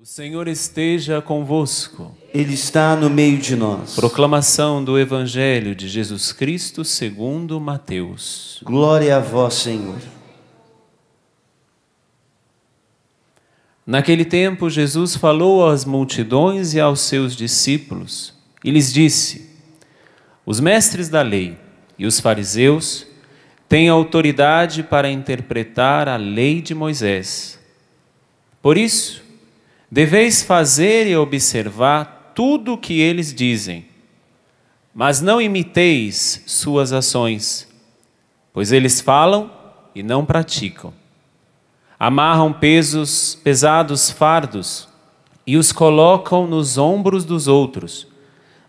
Senhor esteja convosco. Ele está no meio de nós. Proclamação do Evangelho de Jesus Cristo segundo Mateus. Glória a vós, Senhor. Naquele tempo, Jesus falou às multidões e aos seus discípulos e lhes disse: os mestres da lei e os fariseus têm autoridade para interpretar a lei de Moisés. Por isso, deveis fazer e observar tudo o que eles dizem, mas não imiteis suas ações, pois eles falam e não praticam. Amarram pesados fardos e os colocam nos ombros dos outros,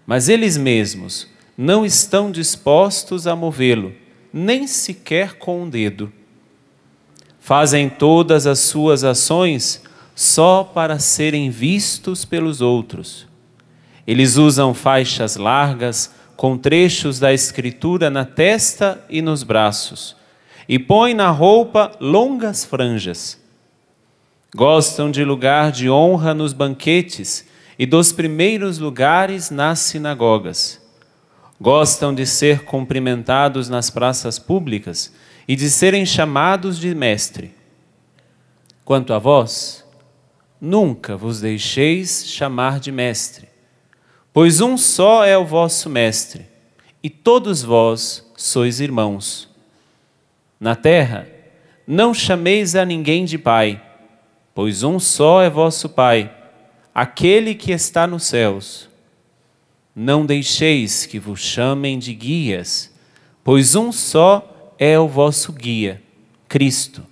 mas eles mesmos não estão dispostos a movê-lo, nem sequer com um dedo. Fazem todas as suas ações só para serem vistos pelos outros. Eles usam faixas largas com trechos da Escritura na testa e nos braços, e põem na roupa longas franjas. Gostam de lugar de honra nos banquetes e dos primeiros lugares nas sinagogas. Gostam de ser cumprimentados nas praças públicas e de serem chamados de mestre. Quanto a vós, nunca vos deixeis chamar de mestre, pois um só é o vosso mestre, e todos vós sois irmãos. Na terra, não chameis a ninguém de pai, pois um só é vosso Pai, aquele que está nos céus. Não deixeis que vos chamem de guias, pois um só é o vosso guia, Cristo.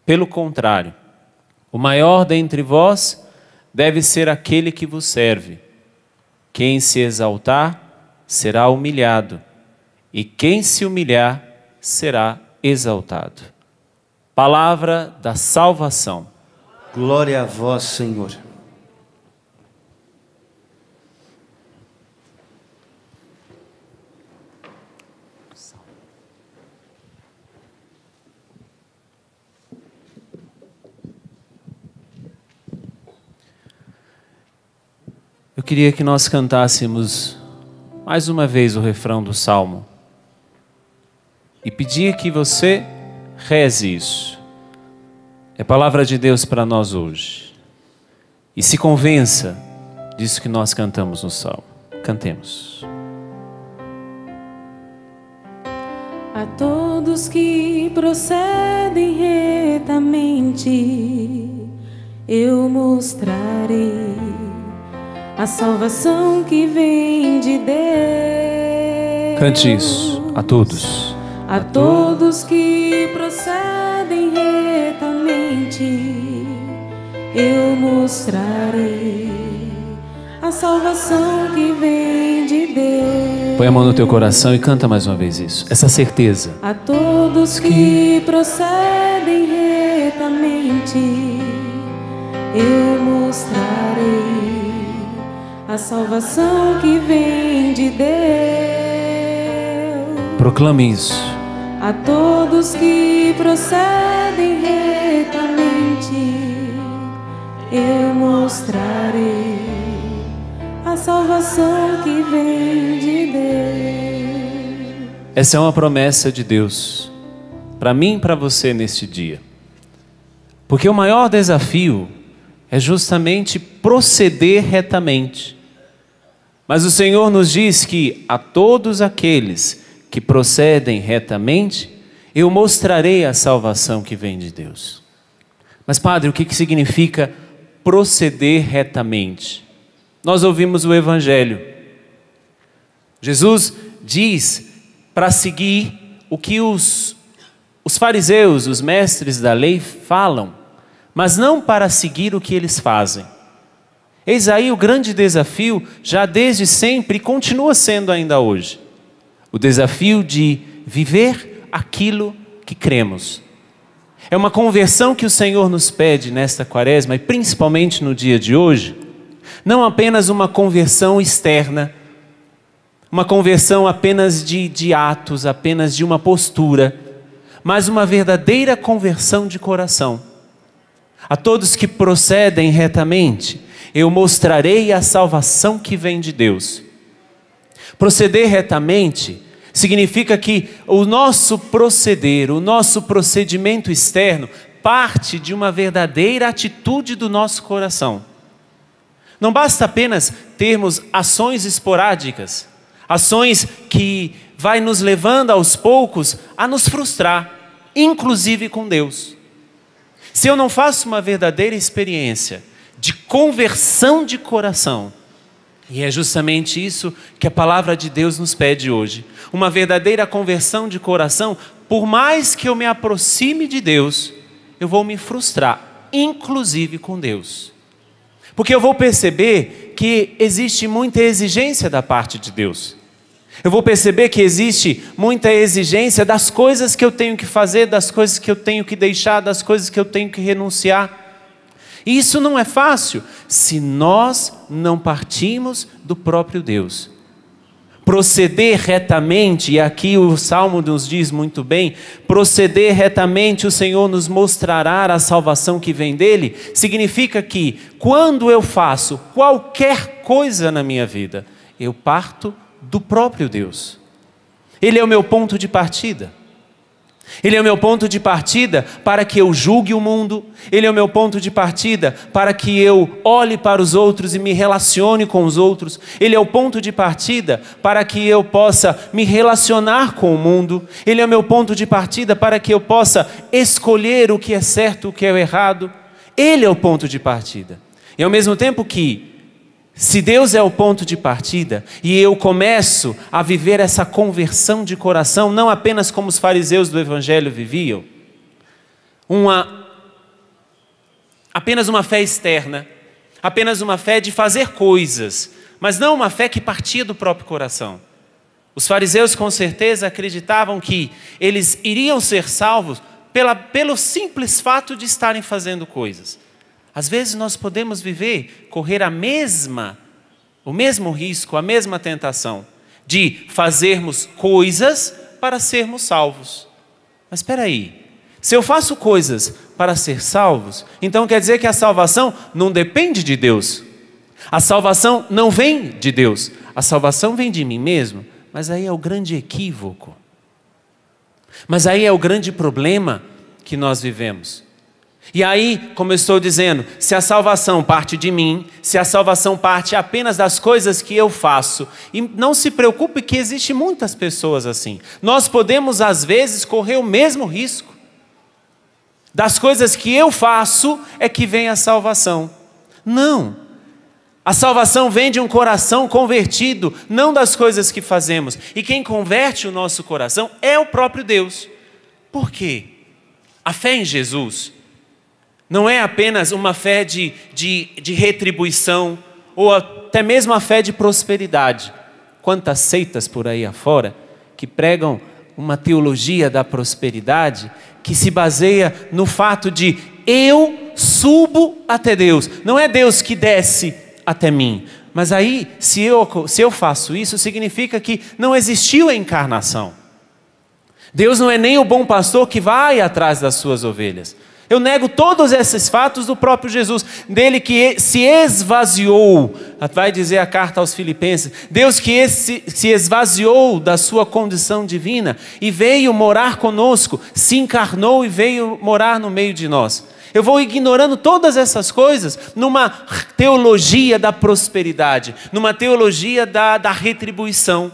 Pelo contrário, o maior dentre vós deve ser aquele que vos serve. Quem se exaltar será humilhado, e quem se humilhar será exaltado. Palavra da salvação. Glória a vós, Senhor. Eu queria que nós cantássemos mais uma vez o refrão do Salmo e pedir que você reze isso. É palavra de Deus para nós hoje. E se convença disso que nós cantamos no Salmo. Cantemos. A todos que procedem retamente, eu mostrarei a salvação que vem de Deus. Cante isso, a todos. A todos que procedem retamente, eu mostrarei a salvação que vem de Deus. Põe a mão no teu coração e canta mais uma vez isso. Essa certeza. A todos que procedem retamente, eu mostrarei a salvação que vem de Deus. Proclame isso. A todos que procedem retamente, eu mostrarei a salvação que vem de Deus. Essa é uma promessa de Deus para mim e para você neste dia. Porque o maior desafio é justamente proceder retamente. Mas o Senhor nos diz que a todos aqueles que procedem retamente, eu mostrarei a salvação que vem de Deus. Mas, Padre, o que significa proceder retamente? Nós ouvimos o Evangelho. Jesus diz para seguir o que os fariseus, os mestres da lei, falam, mas não para seguir o que eles fazem. Eis aí o grande desafio, já desde sempre e continua sendo ainda hoje. O desafio de viver aquilo que cremos. É uma conversão que o Senhor nos pede nesta quaresma e principalmente no dia de hoje. Não apenas uma conversão externa, uma conversão apenas de atos, apenas de uma postura, mas uma verdadeira conversão de coração. A todos que procedem retamente, eu mostrarei a salvação que vem de Deus. Proceder retamente significa que o nosso proceder, o nosso procedimento externo, parte de uma verdadeira atitude do nosso coração. Não basta apenas termos ações esporádicas, ações que vai nos levando aos poucos a nos frustrar, inclusive com Deus. Se eu não faço uma verdadeira experiência de conversão de coração, e é justamente isso que a palavra de Deus nos pede hoje, uma verdadeira conversão de coração, por mais que eu me aproxime de Deus, eu vou me frustrar, inclusive com Deus. Porque eu vou perceber que existe muita exigência da parte de Deus. Eu vou perceber que existe muita exigência das coisas que eu tenho que fazer, das coisas que eu tenho que deixar, das coisas que eu tenho que renunciar. E isso não é fácil se nós não partimos do próprio Deus. Proceder retamente, e aqui o Salmo nos diz muito bem, proceder retamente, o Senhor nos mostrará a salvação que vem dele, significa que quando eu faço qualquer coisa na minha vida, eu parto do próprio Deus. Ele é o meu ponto de partida. Ele é o meu ponto de partida para que eu julgue o mundo. Ele é o meu ponto de partida para que eu olhe para os outros e me relacione com os outros. Ele é o ponto de partida para que eu possa me relacionar com o mundo. Ele é o meu ponto de partida para que eu possa escolher o que é certo, o que é errado. Ele é o ponto de partida. E ao mesmo tempo que, se Deus é o ponto de partida e eu começo a viver essa conversão de coração, não apenas como os fariseus do Evangelho viviam, apenas uma fé externa, apenas uma fé de fazer coisas, mas não uma fé que partia do próprio coração. Os fariseus com certeza acreditavam que eles iriam ser salvos pelo simples fato de estarem fazendo coisas. Às vezes nós podemos correr o mesmo risco, a mesma tentação de fazermos coisas para sermos salvos. Mas espera aí, se eu faço coisas para ser salvos, então quer dizer que a salvação não depende de Deus. A salvação não vem de Deus, a salvação vem de mim mesmo. Mas aí é o grande equívoco. Mas aí é o grande problema que nós vivemos. E aí, como eu estou dizendo, se a salvação parte de mim, se a salvação parte apenas das coisas que eu faço, e não se preocupe que existem muitas pessoas assim. Nós podemos às vezes correr o mesmo risco. Das coisas que eu faço é que vem a salvação. Não. A salvação vem de um coração convertido, não das coisas que fazemos. E quem converte o nosso coração é o próprio Deus. Por quê? A fé em Jesus não é apenas uma fé de retribuição, ou até mesmo a fé de prosperidade. Quantas seitas por aí afora que pregam uma teologia da prosperidade que se baseia no fato de eu subo até Deus. Não é Deus que desce até mim. Mas aí, se eu faço isso, significa que não existiu a encarnação. Deus não é nem o bom pastor que vai atrás das suas ovelhas. Eu nego todos esses fatos do próprio Jesus, dele que se esvaziou, vai dizer a carta aos Filipenses, Deus que se esvaziou da sua condição divina e veio morar conosco, se encarnou e veio morar no meio de nós. Eu vou ignorando todas essas coisas numa teologia da prosperidade, numa teologia da retribuição,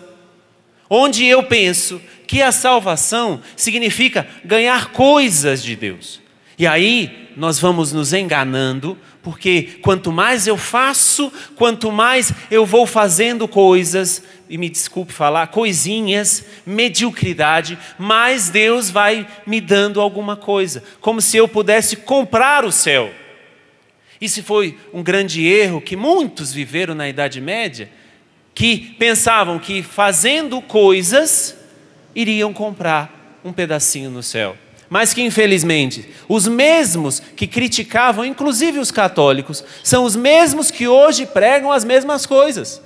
onde eu penso que a salvação significa ganhar coisas de Deus. E aí nós vamos nos enganando, porque quanto mais eu faço, quanto mais eu vou fazendo coisas, e me desculpe falar, coisinhas, mediocridade, mais Deus vai me dando alguma coisa, como se eu pudesse comprar o céu. Isso foi um grande erro que muitos viveram na Idade Média, que pensavam que fazendo coisas iriam comprar um pedacinho no céu. Mas que infelizmente, os mesmos que criticavam, inclusive os católicos, são os mesmos que hoje pregam as mesmas coisas.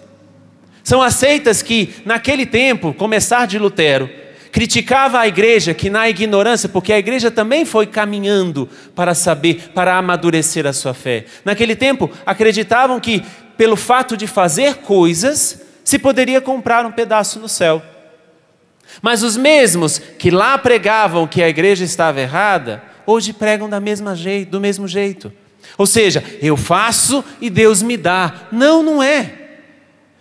São as seitas que naquele tempo, começar de Lutero, criticava a igreja que na ignorância, porque a igreja também foi caminhando para saber, para amadurecer a sua fé. Naquele tempo, acreditavam que pelo fato de fazer coisas, se poderia comprar um pedaço no céu. Mas os mesmos que lá pregavam que a igreja estava errada, hoje pregam do mesmo jeito. Ou seja, eu faço e Deus me dá. Não, não é.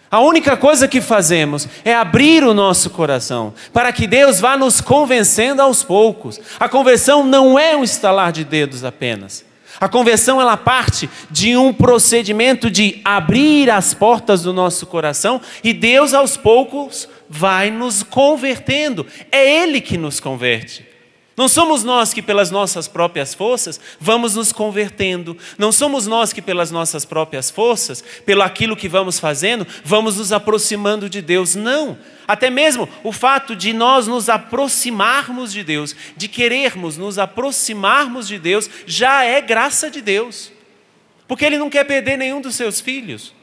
A única coisa que fazemos é abrir o nosso coração, para que Deus vá nos convencendo aos poucos. A conversão não é um estalar de dedos apenas. A conversão, ela parte de um procedimento de abrir as portas do nosso coração e Deus aos poucos vai nos convertendo. É Ele que nos converte. Não somos nós que pelas nossas próprias forças vamos nos convertendo. Não somos nós que pelas nossas próprias forças, pelo aquilo que vamos fazendo, vamos nos aproximando de Deus. Não. Até mesmo o fato de nós nos aproximarmos de Deus, de querermos nos aproximarmos de Deus, já é graça de Deus. Porque Ele não quer perder nenhum dos seus filhos.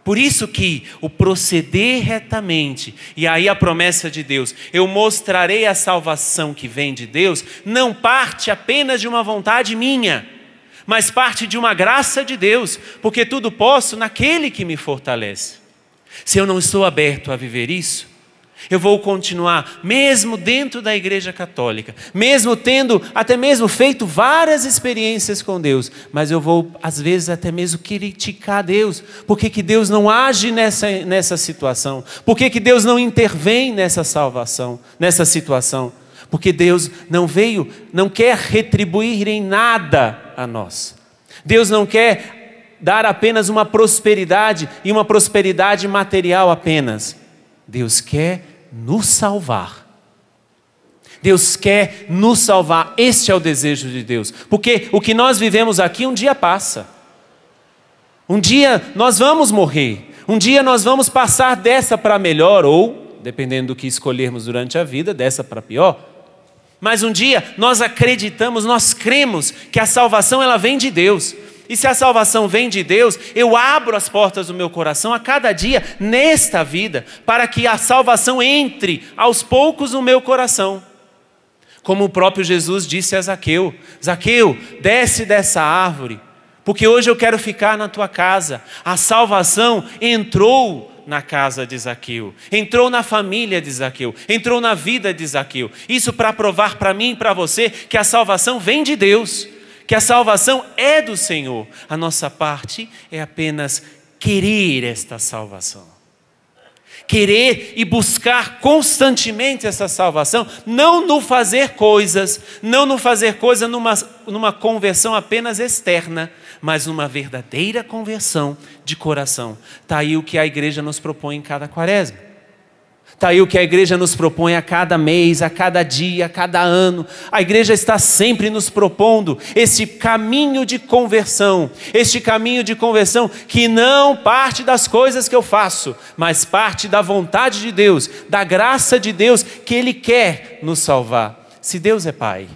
Por isso que o proceder retamente, e aí a promessa de Deus, eu mostrarei a salvação que vem de Deus, não parte apenas de uma vontade minha, mas parte de uma graça de Deus, porque tudo posso naquele que me fortalece. Se eu não estou aberto a viver isso, eu vou continuar, mesmo dentro da igreja católica, mesmo tendo até mesmo feito várias experiências com Deus, mas eu vou às vezes até mesmo criticar Deus. Por que Deus não age nessa situação? Por que Deus não intervém nessa salvação, nessa situação? Porque Deus não quer retribuir em nada a nós. Deus não quer dar apenas uma prosperidade e uma prosperidade material apenas. Deus quer nos salvar. Deus quer nos salvar. Este é o desejo de Deus. Porque o que nós vivemos aqui um dia passa. Um dia nós vamos morrer. Um dia nós vamos passar dessa para melhor ou, dependendo do que escolhermos durante a vida, dessa para pior. Mas um dia nós acreditamos, nós cremos que a salvação ela vem de Deus. E se a salvação vem de Deus, eu abro as portas do meu coração a cada dia nesta vida, para que a salvação entre aos poucos no meu coração. Como o próprio Jesus disse a Zaqueu: Zaqueu, desce dessa árvore, porque hoje eu quero ficar na tua casa. A salvação entrou na casa de Zaqueu, entrou na família de Zaqueu, entrou na vida de Zaqueu. Isso para provar para mim e para você que a salvação vem de Deus. Que a salvação é do Senhor. A nossa parte é apenas querer esta salvação. Querer e buscar constantemente essa salvação, não no fazer coisas, numa conversão apenas externa, mas numa verdadeira conversão de coração. Está aí o que a igreja nos propõe em cada quaresma. Está aí o que a igreja nos propõe a cada mês, a cada dia, a cada ano. A igreja está sempre nos propondo esse caminho de conversão. Este caminho de conversão que não parte das coisas que eu faço, mas parte da vontade de Deus, da graça de Deus, que Ele quer nos salvar. Se Deus é Pai,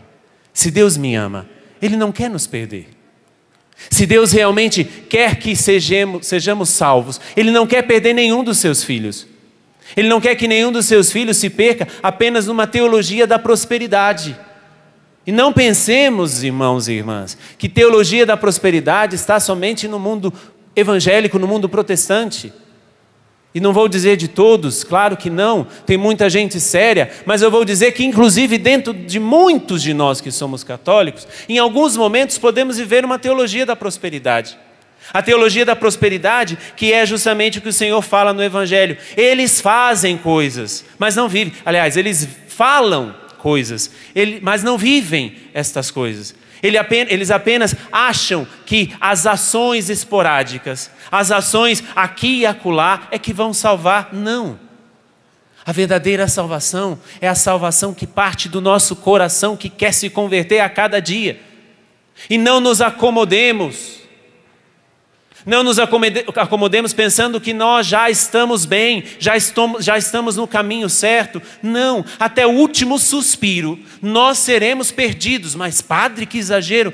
se Deus me ama, Ele não quer nos perder. Se Deus realmente quer que sejamos salvos, Ele não quer perder nenhum dos seus filhos. Ele não quer que nenhum dos seus filhos se perca apenas numa teologia da prosperidade. E não pensemos, irmãos e irmãs, que teologia da prosperidade está somente no mundo evangélico, no mundo protestante. E não vou dizer de todos, claro que não, tem muita gente séria, mas eu vou dizer que inclusive dentro de muitos de nós que somos católicos, em alguns momentos podemos viver uma teologia da prosperidade. A teologia da prosperidade, que é justamente o que o Senhor fala no Evangelho. Eles fazem coisas, mas não vivem. Aliás, eles falam coisas, mas não vivem estas coisas. Eles apenas acham que as ações esporádicas, as ações aqui e acolá é que vão salvar. Não. A verdadeira salvação é a salvação que parte do nosso coração, que quer se converter a cada dia. E não nos acomodemos. Não nos acomodemos pensando que nós já estamos bem, já estamos no caminho certo. Não, até o último suspiro nós seremos perdidos. Mas padre, que exagero.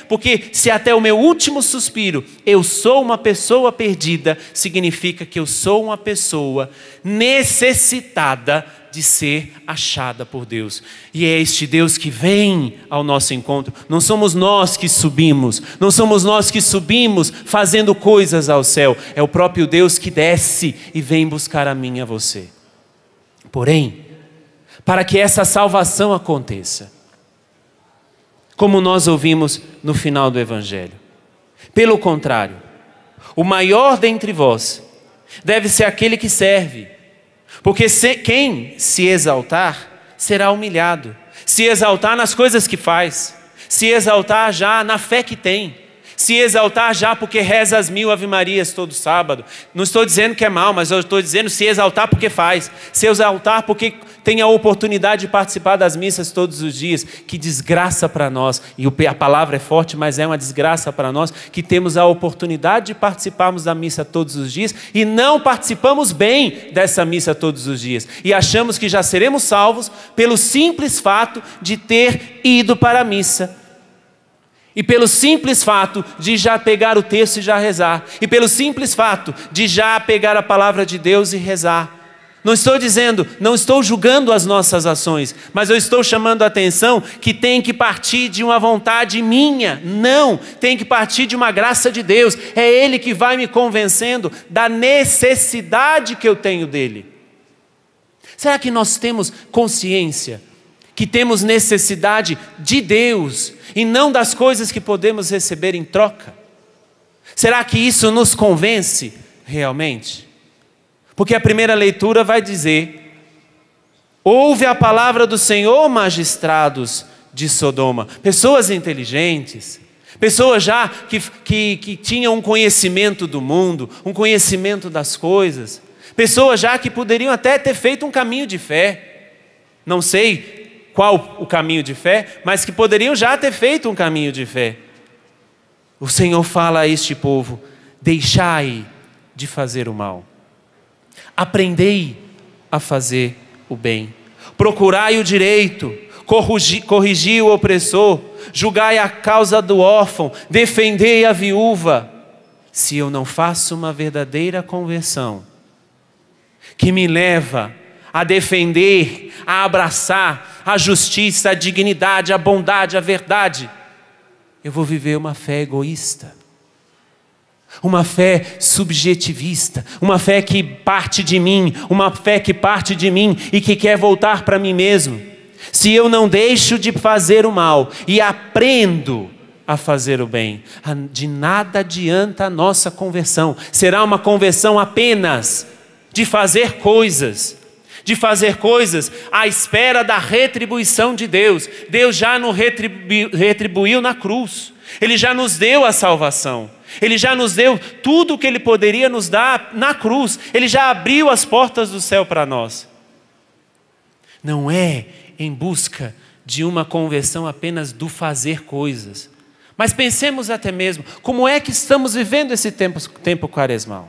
Porque se até o meu último suspiro eu sou uma pessoa perdida, significa que eu sou uma pessoa necessitada de ser achada por Deus. E é este Deus que vem ao nosso encontro. Não somos nós que subimos, não somos nós que subimos fazendo coisas ao céu. É o próprio Deus que desce e vem buscar a mim e a você. Porém, para que essa salvação aconteça, como nós ouvimos no final do Evangelho, pelo contrário, o maior dentre vós deve ser aquele que serve, porque quem se exaltar será humilhado, se exaltar nas coisas que faz, se exaltar já na fé que tem, se exaltar já porque reza as 1000 Ave-Marias todo sábado. Não estou dizendo que é mal, mas eu estou dizendo se exaltar porque faz, se exaltar porque tem a oportunidade de participar das missas todos os dias. Que desgraça para nós, e a palavra é forte, mas é uma desgraça para nós, que temos a oportunidade de participarmos da missa todos os dias e não participamos bem dessa missa todos os dias. E achamos que já seremos salvos pelo simples fato de ter ido para a missa. E pelo simples fato de já pegar o texto e já rezar. E pelo simples fato de já pegar a palavra de Deus e rezar. Não estou julgando as nossas ações, mas eu estou chamando a atenção que tem que partir de uma vontade minha. Não, tem que partir de uma graça de Deus. É Ele que vai me convencendo da necessidade que eu tenho dEle. Será que nós temos consciência que temos necessidade de Deus e não das coisas que podemos receber em troca? Será que isso nos convence realmente? Porque a primeira leitura vai dizer: ouve a palavra do Senhor, magistrados de Sodoma. Pessoas inteligentes, pessoas já que tinham um conhecimento do mundo, um conhecimento das coisas, pessoas já que poderiam até ter feito um caminho de fé. Não sei qual o caminho de fé, mas que poderiam já ter feito um caminho de fé. O Senhor fala a este povo: deixai de fazer o mal, aprendei a fazer o bem, procurai o direito, corrigi o opressor, julgai a causa do órfão, defendei a viúva. Se eu não faço uma verdadeira conversão, que me leva a defender, a abraçar a justiça, a dignidade, a bondade, a verdade, eu vou viver uma fé egoísta, uma fé subjetivista, uma fé que parte de mim, uma fé que parte de mim e que quer voltar para mim mesmo. Se eu não deixo de fazer o mal e aprendo a fazer o bem, de nada adianta a nossa conversão. Será uma conversão apenas de fazer coisas à espera da retribuição de Deus. Deus já nos retribuiu na cruz. Ele já nos deu a salvação. Ele já nos deu tudo o que Ele poderia nos dar na cruz. Ele já abriu as portas do céu para nós. Não é em busca de uma conversão apenas do fazer coisas. Mas pensemos até mesmo, como é que estamos vivendo esse tempo quaresmal?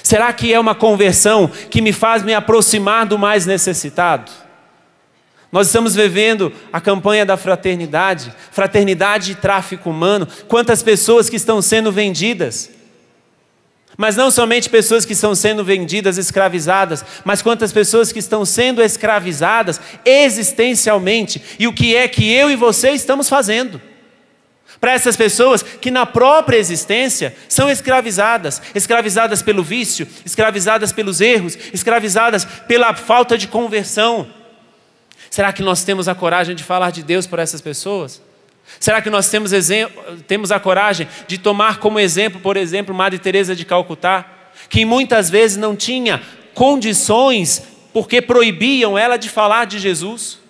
Será que é uma conversão que me faz me aproximar do mais necessitado? Nós estamos vivendo a campanha da fraternidade e tráfico humano. Quantas pessoas que estão sendo vendidas. Mas não somente pessoas que estão sendo vendidas, escravizadas, mas quantas pessoas que estão sendo escravizadas existencialmente. E o que é que eu e você estamos fazendo? Para essas pessoas que na própria existência são escravizadas pelo vício, escravizadas pelos erros, escravizadas pela falta de conversão. Será que nós temos a coragem de falar de Deus para essas pessoas? Será que nós temos a coragem de tomar como exemplo, por exemplo, Madre Teresa de Calcutá, que muitas vezes não tinha condições porque proibiam ela de falar de Jesus?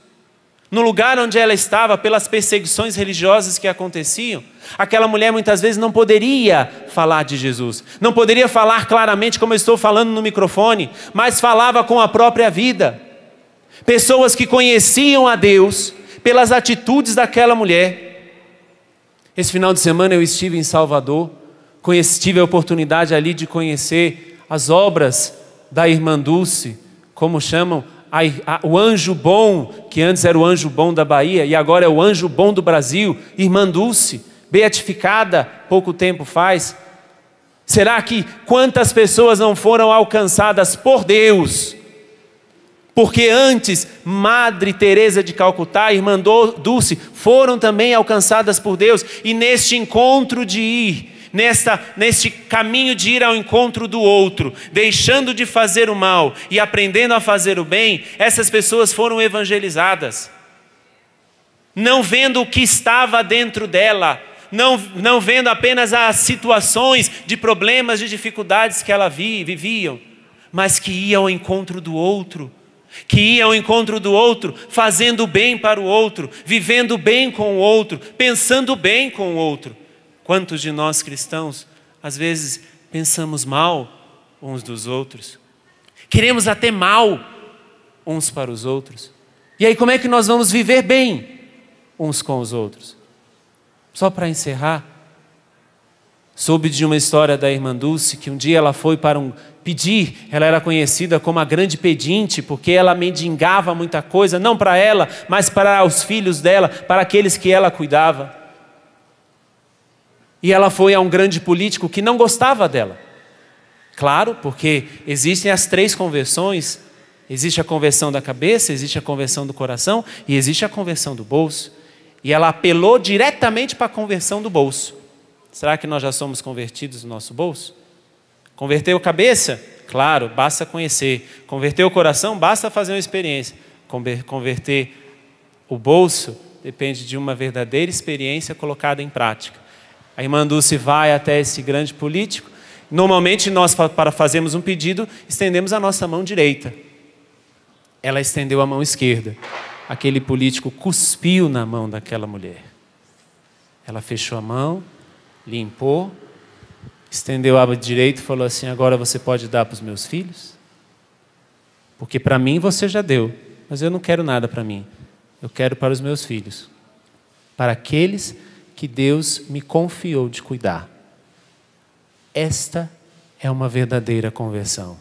No lugar onde ela estava, pelas perseguições religiosas que aconteciam, aquela mulher muitas vezes não poderia falar de Jesus. Não poderia falar claramente como eu estou falando no microfone, mas falava com a própria vida. Pessoas que conheciam a Deus pelas atitudes daquela mulher. Esse final de semana eu estive em Salvador, tive a oportunidade ali de conhecer as obras da Irmã Dulce, como chamam, o anjo bom, que antes era o anjo bom da Bahia e agora é o anjo bom do Brasil, Irmã Dulce, beatificada pouco tempo faz. Será que quantas pessoas não foram alcançadas por Deus Porque antes, Madre Teresa de Calcutá e Irmã Dulce foram também alcançadas por Deus. E neste encontro de ir, neste caminho de ir ao encontro do outro, deixando de fazer o mal e aprendendo a fazer o bem, essas pessoas foram evangelizadas. Não vendo o que estava dentro dela, não vendo apenas as situações de problemas, de dificuldades que ela viviam, mas que ia ao encontro do outro. Que ia ao encontro do outro, fazendo bem para o outro, vivendo bem com o outro, pensando bem com o outro. Quantos de nós cristãos, às vezes, pensamos mal uns dos outros? Queremos até mal uns para os outros. E aí como é que nós vamos viver bem uns com os outros? Só para encerrar, soube de uma história da Irmã Dulce, que um dia ela foi para pedir, ela era conhecida como a grande pedinte, porque ela mendigava muita coisa, não para ela, mas para os filhos dela, para aqueles que ela cuidava. E ela foi a um grande político que não gostava dela. Claro, porque existem as 3 conversões, existe a conversão da cabeça, existe a conversão do coração e existe a conversão do bolso. E ela apelou diretamente para a conversão do bolso. Será que nós já somos convertidos no nosso bolso? Converteu a cabeça? Claro, basta conhecer. Converter o coração? Basta fazer uma experiência. Converter o bolso depende de uma verdadeira experiência colocada em prática. A Irmã Dulce vai até esse grande político. Normalmente nós, para fazermos um pedido, estendemos a nossa mão direita. Ela estendeu a mão esquerda. Aquele político cuspiu na mão daquela mulher. Ela fechou a mão, limpou, estendeu a mão direita e falou assim: agora você pode dar para os meus filhos? Porque para mim você já deu, mas eu não quero nada para mim. Eu quero para os meus filhos, para aqueles que Deus me confiou de cuidar. Esta é uma verdadeira conversão.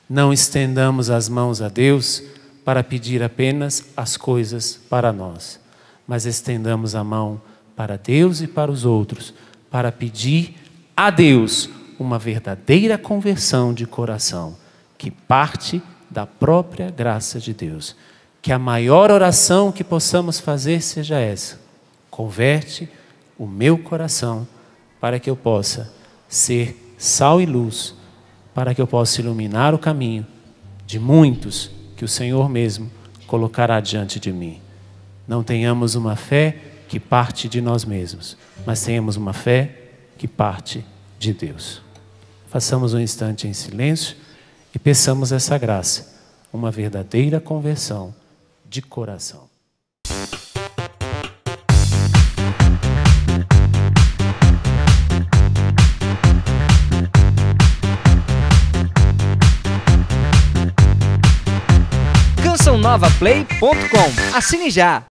Não estendamos as mãos a Deus para pedir apenas as coisas para nós, mas estendamos a mão para Deus e para os outros, para pedir a Deus uma verdadeira conversão de coração, que parte da própria graça de Deus. Que a maior oração que possamos fazer seja essa: converte o meu coração para que eu possa ser sal e luz, para que eu possa iluminar o caminho de muitos que o Senhor mesmo colocará diante de mim. Não tenhamos uma fé que parte de nós mesmos, mas tenhamos uma fé que parte de Deus. Façamos um instante em silêncio e peçamos essa graça, uma verdadeira conversão de coração. CançãoNovaPlay.com. Assine já!